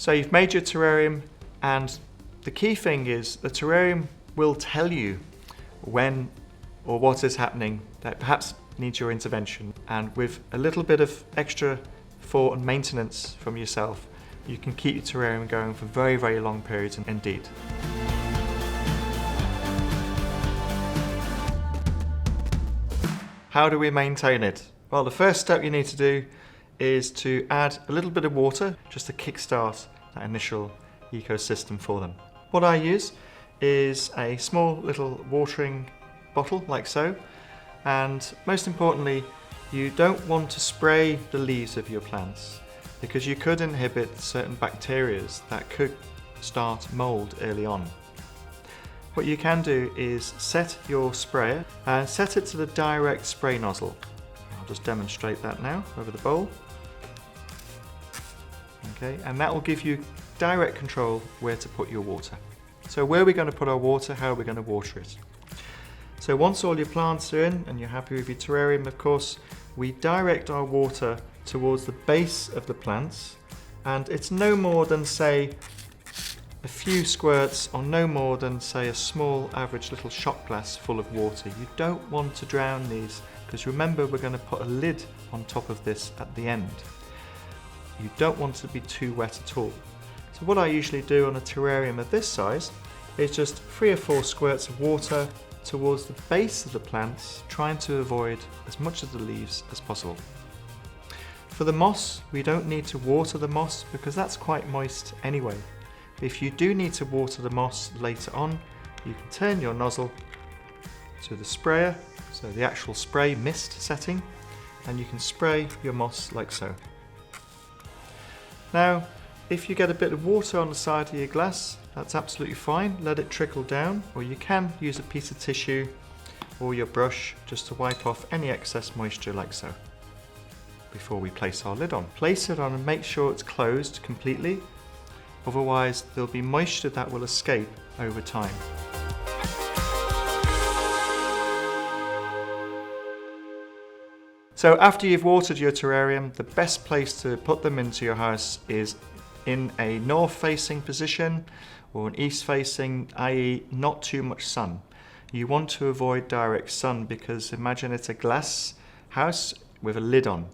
So you've made your terrarium, and the key thing is the terrarium will tell you when or what is happening that perhaps needs your intervention. And with a little bit of extra thought and maintenance from yourself, you can keep your terrarium going for very, very long periods indeed. How do we maintain it? Well, the first step you need to do is to add a little bit of water just to kickstart that initial ecosystem for them. What I use is a small little watering bottle like so, and most importantly, you don't want to spray the leaves of your plants because you could inhibit certain bacteria that could start mould early on. What you can do is set your sprayer and set it to the direct spray nozzle. I'll just demonstrate that now over the bowl. Okay, and that will give you direct control where to put your water. So where are we going to put our water? How are we going to water it? So once all your plants are in and you're happy with your terrarium, of course, we direct our water towards the base of the plants, and it's no more than, say, a few squirts, or no more than, say, a small average little shot glass full of water. You don't want to drown these, because remember, we're going to put a lid on top of this at the end. You don't want to be too wet at all. So what I usually do on a terrarium of this size is just 3 or 4 squirts of water towards the base of the plants, trying to avoid as much of the leaves as possible. For the moss, we don't need to water the moss because that's quite moist anyway. If you do need to water the moss later on, you can turn your nozzle to the sprayer, so the actual spray mist setting, and you can spray your moss like so. Now, if you get a bit of water on the side of your glass, that's absolutely fine. Let it trickle down, or you can use a piece of tissue or your brush just to wipe off any excess moisture like so. Before we place our lid on. Place it on and make sure it's closed completely. Otherwise, there'll be moisture that will escape over time. So after you've watered your terrarium, the best place to put them into your house is in a north-facing position or an east-facing, i.e. not too much sun. You want to avoid direct sun because imagine it's a glass house with a lid on.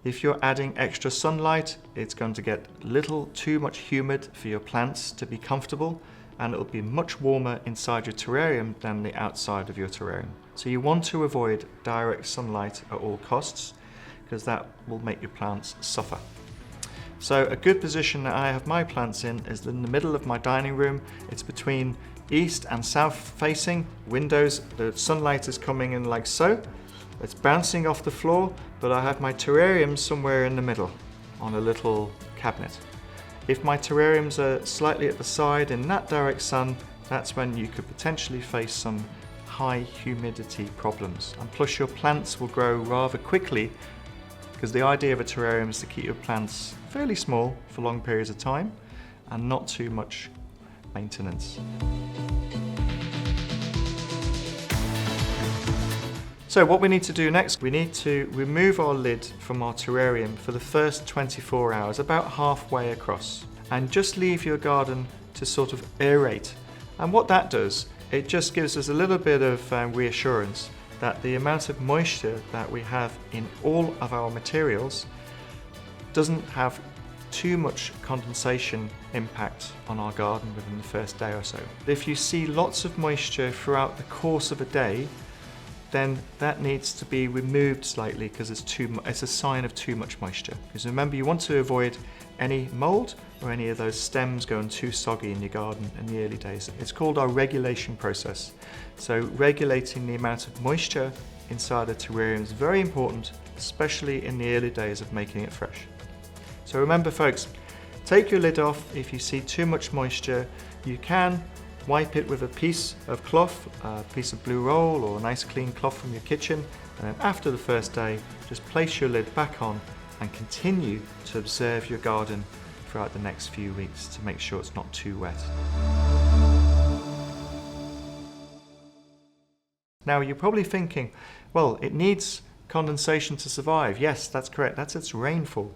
If you're adding extra sunlight, it's going to get a little too much humid for your plants to be comfortable, and it'll be much warmer inside your terrarium than the outside of your terrarium. So you want to avoid direct sunlight at all costs because that will make your plants suffer. So a good position that I have my plants in is in the middle of my dining room. It's between east and south facing windows. The sunlight is coming in like so. It's bouncing off the floor, but I have my terrarium somewhere in the middle on a little cabinet. If my terrariums are slightly at the side in that direct sun, that's when you could potentially face some high humidity problems. And plus your plants will grow rather quickly because the idea of a terrarium is to keep your plants fairly small for long periods of time and not too much maintenance. So what we need to do next, we need to remove our lid from our terrarium for the first 24 hours, about halfway across, and just leave your garden to sort of aerate. And what that does, it just gives us a little bit of reassurance that the amount of moisture that we have in all of our materials doesn't have too much condensation impact on our garden within the first day or so. If you see lots of moisture throughout the course of a day, then that needs to be removed slightly because it's a sign of too much moisture. Because remember, you want to avoid any mould or any of those stems going too soggy in your garden in the early days. It's called our regulation process. So regulating the amount of moisture inside a terrarium is very important, especially in the early days of making it fresh. So remember folks, take your lid off if you see too much moisture. You can wipe it with a piece of cloth, a piece of blue roll or a nice clean cloth from your kitchen, and then after the first day, just place your lid back on and continue to observe your garden throughout the next few weeks to make sure it's not too wet. Now you're probably thinking, well, it needs condensation to survive. Yes, that's correct, that's its rainfall.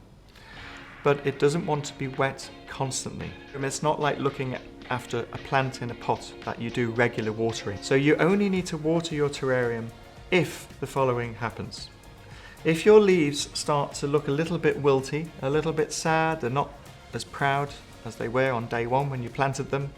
but it doesn't want to be wet constantly. It's not like looking after a plant in a pot that you do regular watering. So you only need to water your terrarium if the following happens. If your leaves start to look a little bit wilty, a little bit sad, they're not as proud as they were on day one when you planted them,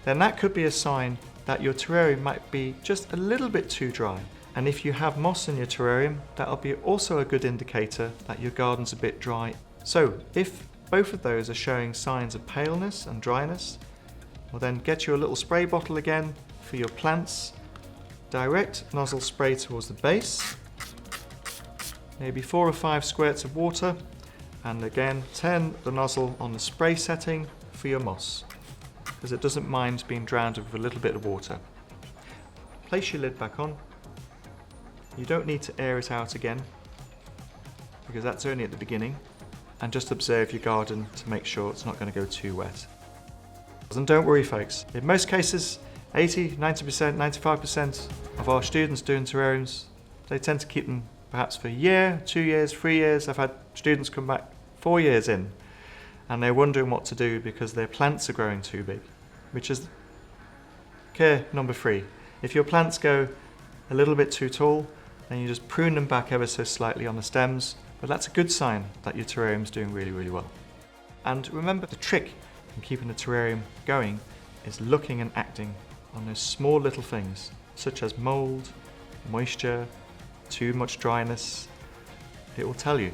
then that could be a sign that your terrarium might be just a little bit too dry. And if you have moss in your terrarium, that'll be also a good indicator that your garden's a bit dry. So if both of those are showing signs of paleness and dryness, well then get your little spray bottle again for your plants, direct nozzle spray towards the base, maybe 4 or 5 squirts of water, and again turn the nozzle on the spray setting for your moss, because it doesn't mind being drowned with a little bit of water. Place your lid back on. You don't need to air it out again, because that's only at the beginning, and just observe your garden to make sure it's not going to go too wet. And don't worry folks, in most cases 80, 90%, 95% of our students doing terrariums, they tend to keep them perhaps for a year, 2 years, 3 years. I've had students come back 4 years in and they're wondering what to do because their plants are growing too big, which is care number 3. If your plants go a little bit too tall, then you just prune them back ever so slightly on the stems, but that's a good sign that your terrarium is doing really, really well. And remember, the trick in keeping the terrarium going is looking and acting on those small little things, such as mould, moisture, too much dryness. It will tell you.